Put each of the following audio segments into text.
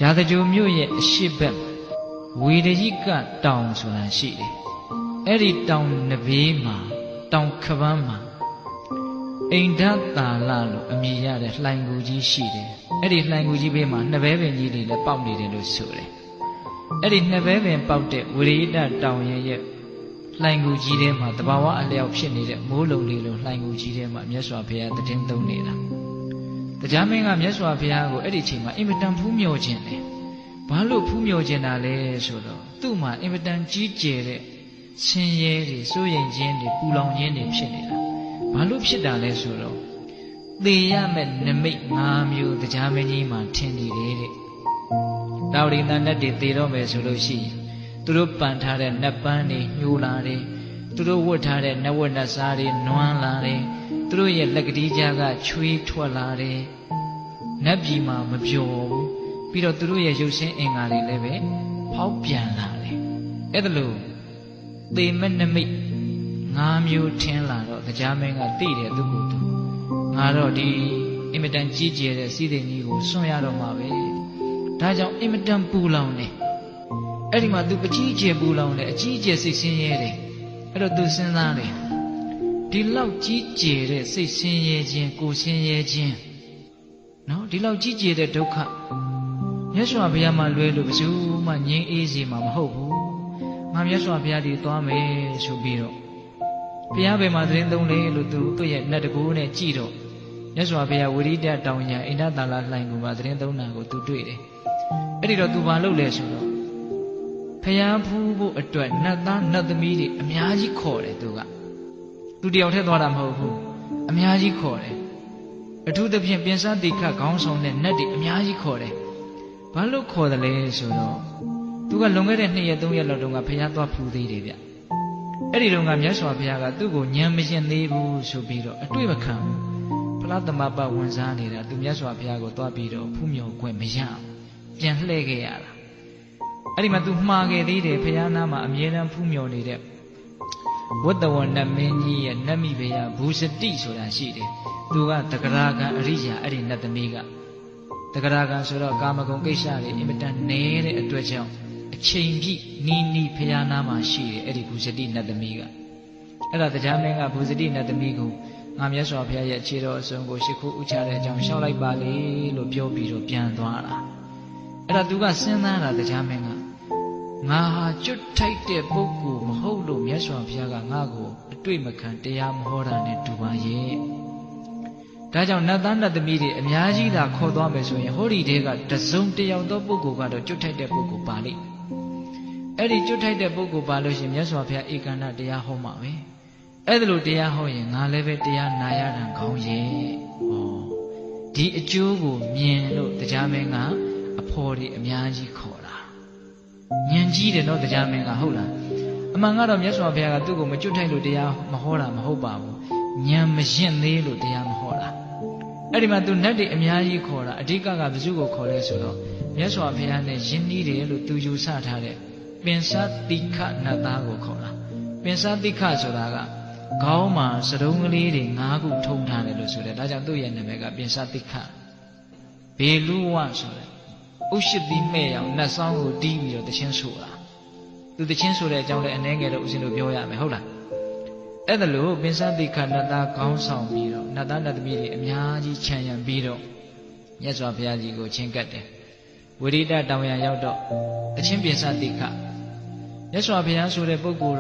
ရာဇဂိုမြို့ရဲ့အရှိတ်ဘက်ဝေဒရိကတောင်ဆိုတာရှိတယ်အဲ့ဒီတောင်နဘေးမှာတောင်ခပန်းမှာအိန္ဒသာလလို့အမည်ရတဲ့လှိုင်ကူကြီးရှိတယ်အဲ့ဒီလှိုင်ကူကြီးဘေးမှာနှစ်ဘဲပင်ကြီးတွေလည်းပေါက်နေတယ်လို့ဆိုတယ်အဲ့ဒီနှစ်ဘဲပင်ပေါက်တဲ့ဝေဒရိကတောင်ရဲ့လှိုင်ကူကြီးထဲမှာတဘာဝအလျောက်ဖြစ်နေတဲ့မိုးလုံလေးလိုလှိုင်ကူကြီးထဲမှာမြတ်စွာဘုရားတည်င်းသုံးနေတာတရားမင်းကမြတ်စွာဘုရားကိုအဲ့ဒီချိန်မှာအင်မတန်ဖူးမြော်ခြင်းတယ်ဘာလို့ဖူးမြော်ခြင်းတာလဲဆိုတော့သူ့မှာအင်မတန်ကြီးကျယ်တဲ့ဆင်းရဲတွေစိုးရိမ်ခြင်းတွေပူလောင်ခြင်းတွေဖြစ်နေတာဘာလို့ဖြစ်တာလဲဆိုတော့သေရမဲ့နမိတ်၅မျိုးတရားမင်းကြီးမှာထင်နေတယ်တဲ့တာဝတိတန်နဲ့တွေသေတော့မယ်ဆိုလို့ရှိရင်သူတို့ပန်ထားတဲ့နတ်ပန်းတွေညှိုးလာတယ်သူတို့ဝတ်ထားတဲ့နတ်ဝတ်နတ်စားတွေနွမ်းလာတယ်သူတို့ရဲ့လက်ကတိကြားကချွေးထွက်လာတယ်နတ်ပြည်မှာမပျော်ဘူးပြီးတော့သူတို့ရဲ့ရုပ်ဆင်းအင်္ဂါတွေလည်းပဲဖောက်ပြန်လာတယ်အဲ့ဒါလို့သေမနမိတ်၅မျိုးထင်းလာတော့တရားမင်းကသိတယ်သူ့ကိုယ်သူငါတော့ဒီအင်မတန်ကြီးကျယ်တဲ့စီးစိမ်ကြီးကိုစွန့်ရတော့မှာပဲဒါကြောင့်အင်မတန်ပူလောင်တယ်အဲ့ဒီမှာ तू ပကြီးကျယ်ပူလောင်တယ်အကြီးကျယ်စိတ်ဆင်းရဲတယ်အဲ့တော့ तू စဉ်းစားတယ်ဒီလောက်ကြီးကျယ်တဲ့စိတ်ဆင်းရဲခြင်းကိုယ်ဆင်းရဲခြင်းနော်ဒီလောက်ကြီးကျယ်တဲ့ဒုက္ခမြတ်စွာဘုရားမှလွဲလို့ဘယ်သူမှငြိမ်းအေးစေမှာမဟုတ်ဘူးငါမြတ်စွာဘုရားဒီသွားမယ်ဆိုပြီးတော့ဘုရားဘယ်မှာသတင်းသုံးလဲလို့ तू သူ့ရဲ့နတ်တကူနဲ့ကြည့်တော့မြတ်စွာဘုရားဝိရိဒတောင်ရအိန္ဒသာလလှိုင်ကူမှာသတင်းသုံးတာကို तू တွေ့တယ်အဲ့ဒီတော့ तू ဘာလုပ်လဲဆိုတော့ဖျားဖူးဖို့အတွက်နတ်သားနတ်သမီးတွေအများကြီးခေါ်တယ်သူတယောက်တည်းသွားတာမဟုတ်ဘူးအများကြီးခေါ်တယ်အထူးသဖြင့်ပြင်စတိခတ်ခေါင်းဆောင်တဲ့နတ်တွေအများကြီးခေါ်တယ်ဘာလို့ခေါ်တယ်လဲဆိုတော့သူကလွန်ခဲ့တဲ့2ရက်3ရက်လောက်တုန်းကဖျားသွားဖူးသေးတယ်ဗျအဲ့ဒီတုန်းကမြတ်စွာဘုရားကသူ့ကိုဉာဏ်မရှင်သေးဘူးဆိုပြီးတော့အတွေ့မခံဘူးဖလားသမပဝန်စားနေတာသူမြတ်စွာဘုရားကိုသွားပြီးတော့ဖူးမြော်ခွင့်မရပြန်လှည့်ခဲ့ရတာအဲ့ဒီမှာ तू မှားခဲ့သေးတယ်ဖျားနာမှာအမြဲတမ်းဖူးမြော်နေတဲ့ဝတ္တဝနမင်းကြီးရဲ့နတ်မိဖုရားဘူစတိဆိုတာရှိတယ်သူကတဂရကံအရိယာအဲ့ဒီနတ်သမီးကတဂရကံဆိုတော့ကာမဂုဏ်ကိစ္စတွေအင်မတန်နည်းတဲ့အတွက်ကြောင့်အချိန်ပြည့်နီးဖျားနာမှာရှိတယ်အဲ့ဒီဘူစတိနတ်သမီးကအဲ့ဒါတရားမင်းကဘူစတိနတ်သမီးကိုငါမြတ်စွာဘုရားရဲ့ခြေတော်အစုံကိုရှိခိုးဥချတဲ့အကြောင်းရှောက်လိုက်ပါလေလို့ပြောပြီးတော့ပြန်သွားတာအဲ့ဒါ तू ကစဉ်းစားတာတရားမင်းကငါဟာကျွတ်ထိုက်တဲ့ပုဂ္ဂိုလ်မဟုတ်လို့မြတ်စွာဘုရားကငါ့ကိုအတွေ့မခံတရားမဟောတာနဲ့တူပါရဲ့ဒါကြောင့်နတ်သားနတ်သမီးတွေအများကြီးသာခေါ်သွားမယ်ဆိုရင်ဟောဒီတဲကတစုံတယောက်သောပုဂ္ဂိုလ်ကတော့ကျွတ်ထိုက်တဲ့ပုဂ္ဂိုလ်ပါလိမ့်အဲ့ဒီကျွတ်ထိုက်တဲ့ပုဂ္ဂိုလ်ပါလို့ရှိရင်မြတ်စွာဘုရားဧကန္တတရားဟောမှာပဲအဲ့ဒါလို့တရားဟောရင်ငါလည်းပဲတရားနာရတာကောင်းရဲ့ဟောဒီအကျိုးကိုမြင်လို့တရားမင်းကအဖော်တွေအများကြီးခေါ်တာဉာဏ်ကြီးတယ်နော်တရားမင်းကဟုတ်လားအမှန်ကတော့မြတ်စွာဘုရားကသူ့ကိုမကျွတ်ထိုက်လို့တရားမဟောတာမဟုတ်ပါဘူးဉာဏ်မရှင်းသေးလို့တရားမဟောတာအဲ့ဒီမှာသူနတ်တွေအများကြီးခေါ်တာအဓိကကဘယ်သူကိုခေါ်လဲဆိုတော့မြတ်စွာဘုရားနဲ့ယဉ်နီးတယ်လို့သူယူဆထားတဲ့ပင်စတိခနတ်သားကိုခေါ်တာပင်စတိခဆိုတာကခေါင်းမှာစတုံးကလေးတွေ5ခုထုံထားတယ်လို့ဆိုတယ်ဒါကြောင့်သူ့ရဲ့နာမည်ကပင်စတိခဘေလူဝဆိုတယ်ဥရှိတိမဲ့အောင်နတ်ဆောင်ကိုတီးပြီးတော့တခြင်းဆိုတာသူတခြင်းဆိုတဲ့အကြောင်းလည်းအနည်းငယ်တော့ဦးဇင်းတို့ပြောရမယ်ဟုတ်လားအဲ့ဒါလို့ပင်စတိခနတ်သားခေါင်းဆောင်ပြီးတော့နတ်သားနတ်သမီးတွေအများကြီးခြံရံပြီးတော့မြတ်စွာဘုရားကြီးကိုချင်းကပ်တယ်ဝိရိဒတောင်ရရောက်တော့အချင်းပင်စတိခမြတ်စွာဘုရားဆိုတဲ့ပုဂ္ဂိုလ်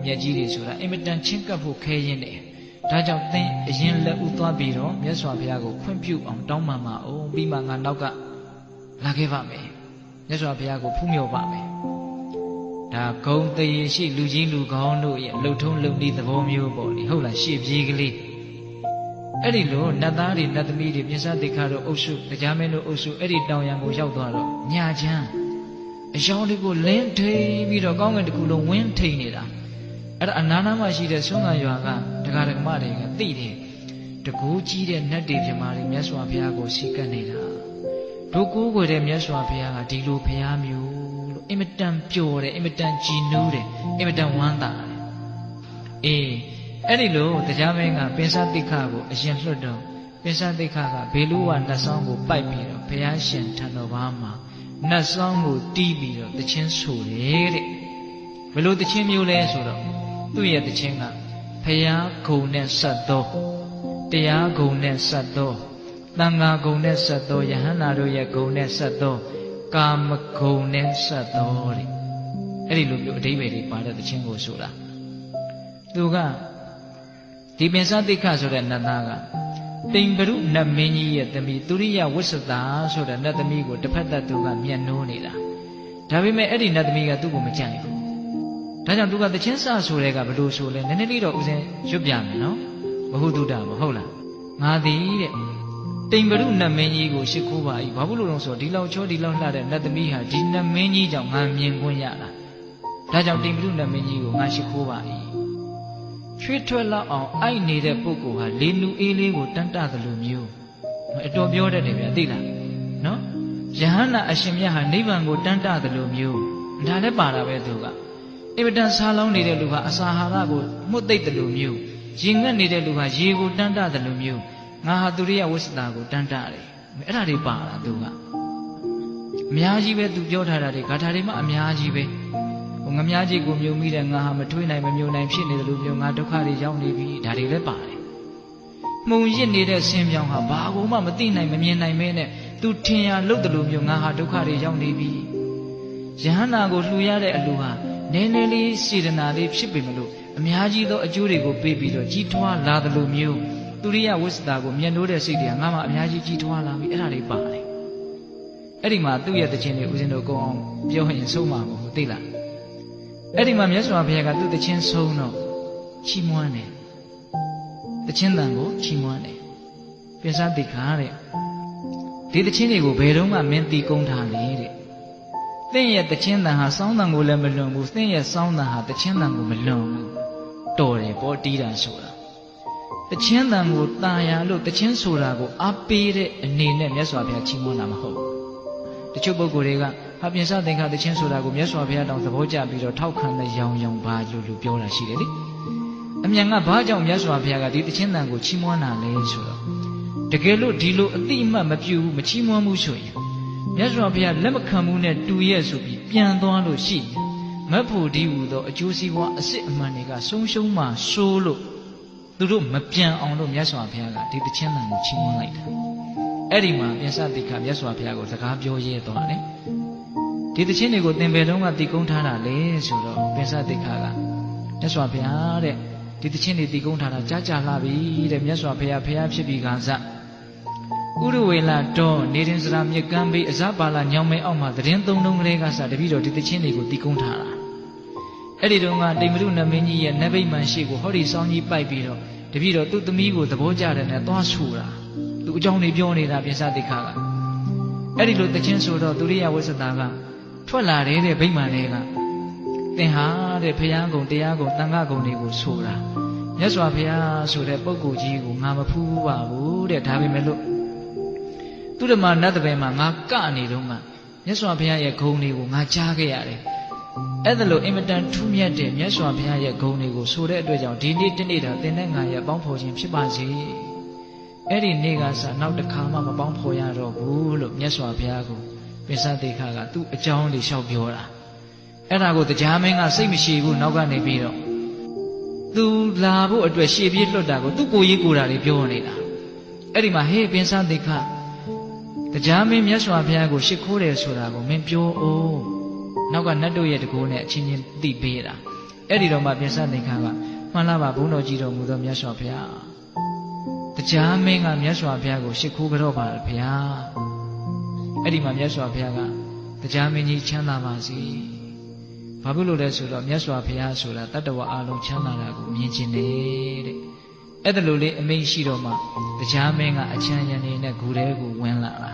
မြတ်ကြီးတွေဆိုတာအင်မတန်ချင်းကပ်ဖို့ခဲရင်တယ်ဒါကြောင့်သင်အရင်လက်ဦးသွားပြီးတော့မြတ်စွာဘုရားကိုခွင့်ပြုအောင်တောင်းပန်ပါအောင်ပြီးမှငါနောက်ကလာခဲ့ပါမယ်မြတ်စွာဘုရားကိုဖူးမြော်ပါမယ်ဒါဂုံတရေရှိလူကြီးလူကောင်းတို့ရဲ့လှုပ်ထုံးလှုပ်နည်းသဘောမျိုးပေါ့လေဟုတ်လားရှေ့ပြေးကလေးအဲ့ဒီလိုနတ်သားတွေနတ်သမီးတွေပြင်စတိခါတို့အုပ်စုတရားမင်းတို့အုပ်စုအဲ့ဒီတောင်ရံကိုရောက်သွားတော့ညာချမ်းအယောင်တွေကိုလင်းထိန်ပြီးတော့ကောင်းကင်တစ်ခုလုံးဝင်းထိန်နေတာအဲ့ဒါအနားနားမှာရှိတဲ့ဆွမ်းခံရွာကဒကာဒကမတွေကသိတယ်တကူကြီးတဲ့နတ်တွေပြမာတွေမြတ်စွာဘုရားကိုစီကပ်နေတာတို့ကိုးကွယ်တဲ့မြတ်စွာဘုရားကဒီလိုဘုရားမျိုးလို့အင်မတန်ပျော်တယ်အင်မတန်ကြည်နူးတယ်အင်မတန်ဝမ်းသာတယ်အေးအဲ့ဒီလိုတရားမင်းကပင်စတိခကိုအရင်လွှတ်တော့ပင်စတိခကဘေလူဝနတ်ဆောင်ကိုပိုက်ပြီးတော့ဘု ရားရှင်ထံတော်ဘာမှာနတ်ဆောင်ကိုတီးပြီးတော့တခြင်းဆိုတယ်တဲ့ဘယ်လိုတခြင်းမျိုးလဲဆိုတော့သူ့ရဲ့တခြင်းကဘုရားဂုဏ်နဲ့ဆက်သောတရားဂုဏ်နဲ့ဆက်သောသံဃာဂုဏ်နဲ့ဆက်သောယဟန္တာတို့ရဲ့ဂုဏ်နဲ့ဆက်သောကာမဂုဏ်နဲ့ဆက်သောတဲ့အဲ့ဒီလိုမျိုးအဓိပ္ပာယ်တွေပါတဲ့တခြင်းကိုဆိုတာသူကဒီပင်စတိခဆိုတဲ့နတ်သားကတိမ်ဘရုနတ်မင်းကြီးရဲ့သမီးသူရိယဝိသတာဆိုတဲ့နတ်သမီးကိုတစ်ဖက်သက်သူကမျက်နှိုးနေတာဒါပေမဲ့အဲ့ဒီနတ်သမီးကသူ့ကိုမကြိုက်ဘူးဒါကြောင့်သူကတခြင်းစဆိုတဲ့ကဘလို့ဆိုလဲနည်းနည်းလေးတော့ဦးစင်ရွတ်ပြမယ်နော်ဘဟုတုတမဟုတ်လားငါသည်တဲ့တိမ်ဘရုနတ်မင်းကြီးကိုရှ िख ိုးပါ၏ဘာဖြစ်လို့လဲဆိုတော့ဒီလောက်ချောဒီလောက်လှတဲ့နတ်သမီးဟာဒီနတ်မင်းကြီးကြောင့်ငါမြင်ခွင့်ရတာဒါကြောင့်တိမ်ဘရုနတ်မင်းကြီးကိုငါရှ िख ိုးပါ၏ချွေးထွက်လောက်အောင်အိုက်နေတဲ့ပုဂ္ဂိုလ်ဟာလေနူအေးလေးကိုတန်းတသလိုမျိုးအတော်ပြောတတ်တယ်ဗျာသိလားနော်ယဟန္တာအရှင်မြတ်ဟာနိဗ္ဗာန်ကိုတန်းတသလိုမျိုးဒါလည်းပါတာပဲသူကအင်မတန်ဆာလောင်းနေတဲ့လူဟာအစာဟာရကိုမှုတ်သိပ်တယ်လို့မျိုးရင်ငတ်နေတဲ့လူဟာရေကိုတန်းတတယ်လို့မျိုးငါဟာသူရိယဝိသတာကိုတန်းတတယ်အဲ့ဒါတွေပါတာသူကအများကြီးပဲသူပြောထားတာတွေဂါထာတွေမှအများကြီးပဲငမြားကြီးကိုမြုံမိတဲ့ငါဟာမထွေးနိုင်မမြုံနိုင်ဖြစ်နေတယ်လို့မျိုးငါဒုက္ခတွေရောက်နေပြီဒါတွေလည်းပါတယ်မှုံရစ်နေတဲ့ဆင်းပြောင်းဟာဘာကိုမှမသိနိုင်မမြင်နိုင်မဲနဲ့သူထင်ရလို့တယ်လို့မျိုးငါဟာဒုက္ခတွေရောက်နေပြီယဟန္တာကိုလှူရတဲ့အလူဟာနည်းနည်းလေးစေတနာလေးဖြစ်ပေမလို့အများကြီးသောအကျိုးတွေကိုပေးပြီးတော့ကြီးထွားလာတယ်လို့မျိုးသူရိယဝိသတာကိုမျက်နှိုးတဲ့စိတ်တွေကငါမှအများကြီးကြီးထွားလာပြီအဲ့ဒါတွေပါတယ်အဲ့ဒီမှာသူ့ရဲ့တခြင်းတွေဦးဇင်းတို့ကောင်းအောင်ပြောရင်ဆုံးမှာမဟုတ်သိလားအဲ့ဒီမှာမြတ်စွာဘုရားကသူ့တခြင်းဆုံးတော့ချီးမွမ်းတယ်တခြင်းတန်ကိုချီးမွမ်းတယ်ပိဿတိခါတဲ့ဒီတခြင်းတွေကိုဘယ်တော့မှမင်းတီးကုန်းထားလေတဲ့သင်ရဲ့တခြင်းတန်ဟာစောင်းတန်ကိုလည်းမလွန်ဘူးသင်ရဲ့စောင်းတန်ဟာတခြင်းတန်ကိုမလွန်ဘူးတော်တယ်ပေါ့တီးတာဆိုတာတခြင်းတန်ကိုတာယာလို့တခြင်းဆိုတာကိုအားပေးတဲ့အနေနဲ့မြတ်စွာဘုရားချီးမွမ်းတာမဟုတ်ဘူးတချို့ပုဂ္ဂိုလ်တွေကဟာပြင်စသင်္ခါတခြင်းဆိုတာကိုမြတ်စွာဘုရားတောင်သဘောကျပြီးတော့ထောက်ခံတဲ့ရောင်ရောင်ပါလို့လူပြောတာရှိတယ်လေအမြန်ကဘာကြောင့်မြတ်စွာဘုရားကဒီတခြင်းတန်ကိုချီးမွမ်းတာလဲဆိုတော့တကယ်လို့ဒီလိုအတိအမှတ်မပြုဘူးမချီးမွမ်းဘူးဆိုရင်မြတ်စွာဘုရားလက်မခံမှုနဲ့တူရဲ့ဆိုပြီးပြန်သွားလို့ရှိရင်မတ်ဖို့ဒီဟူသောအကျိုးစီးပွားအစစ်အမှန်တွေကဆုံးရှုံးမှဆိုးလို့သူတို့မပြန်အောင်လို့မြတ်စွာဘုရားကဒီတခြင်းတန်ကိုချီးမွမ်းလိုက်တာအဲ့ဒီမှာပြင်စတိခါမြတ်စွာဘုရားကိုစကားပြောရဲသွားတယ်ဒီတခြင်းတွေကိုသင်္ဘေလုံးကတည်ကုန်းထားတာလေဆိုတော့ပြင်စတိခါကမြတ်စွာဘုရားတဲ့ဒီတခြင်းတွေတည်ကုန်းထားတာကြာကြာလာပြီတဲ့မြတ်စွာဘုရားဖျားဖြစ်ပြီးကစဥရဝေလာတော်နေရင်စရာမြကမ်းပေးအဇပါလာညောင်မဲအောက်မှာသတင်းသုံးလုံးကလေးကစတပြီးတော့ဒီတခြင်းတွေကိုတည်ကုန်းထားတာအဲ့ဒီတော့ကတိမ်မရုနမင်းကြီးရဲ့နဗိမာန်ရှိကိုဟောဒီဆောင်းကြီးပိုက်ပြီးတော့တပြီးတော့သူ့သမီးကိုသဘောကျတယ်နဲ့သွားဆူတာသူအကြောင်းတွေပြောနေတာပြင်စတိခါကအဲ့ဒီလိုတခြင်းဆိုတော့သူရိယဝိသတာကထွက်လာတယ်တဲ့ဗိမာန်တွေကသင်ဟာတဲ့ဘုရားကုံတရားကုံတန်ခါကုံတွေကိုဆိုတာမြတ်စွာဘုရားဆိုတဲ့ပုဂ္ဂိုလ်ကြီးကိုငါမဖူးပါဘူးတဲ့ဒါပေမဲ့လို့သူဓမ္မနတ်တပည့်မှာငါကနေတော့မှမြတ်စွာဘုရားရဲ့ဂုဏ်တွေကိုငါကြားခဲ့ရတယ်အဲ့ဒါလို့အင်မတန်ထူးမြတ်တဲ့မြတ်စွာဘုရားရဲ့ဂုဏ်တွေကိုဆိုတဲ့အတွက်ကြောင့်ဒီနေ့တနေ့တာသင်နဲ့ငါရဲ့ပေါင်းဖော်ခြင်းဖြစ်ပါစေအဲ့ဒီနေ့ကစနောက်တစ်ခါမှမပေါင်းဖော်ရတော့ဘူးလို့မြတ်စွာဘုရားကိုပိဿတိခါကသူ့အကြောင်းတွေလျှောက်ပြောတာအဲ့ဒါကိုတရားမင်းကစိတ်မရှိဘူးနောက်ကနေပြီးတော့သူလာဖို့အတွက်ရှေ့ပြေးလွတ်တာကိုသူ့ကိုရေးကိုတာတွေပြောနေတာအဲ့ဒီမှာဟေးပိဿတိခါတရားမင်းမြတ်စွာဘုရားကိုရှ िख ိုးတယ်ဆိုတာကိုမင်းပြောအောင်နောက်ကနတ်တို့ရဲ့တကိုးနဲ့အချင်းချင်းသိပေးတာအဲ့ဒီတော့မှပိဿတိခါကမှန်လားပါဘုန်းတော်ကြီးတော်မူသောမြတ်စွာဘုရားတရားမင်းကမြတ်စွာဘုရားကိုရှ िख ိုးကြတော့ပါဘုရားအဲ့ဒီမှာမြတ်စွာဘုရားကတရားမင်းကြီးချမ်းသာပါစေဘာဖြစ်လို့လဲဆိုတော့မြတ်စွာဘုရားဆိုတာတတ္တဝါအလုံးချမ်းသာတာကိုမြင်ခြင်းနဲ့တဲ့အဲ့ဒါလိုလေးအမိန့်ရှိတော့မှတရားမင်းကအချမ်းရံနေတဲ့ဂူထဲကိုဝင်လာတာ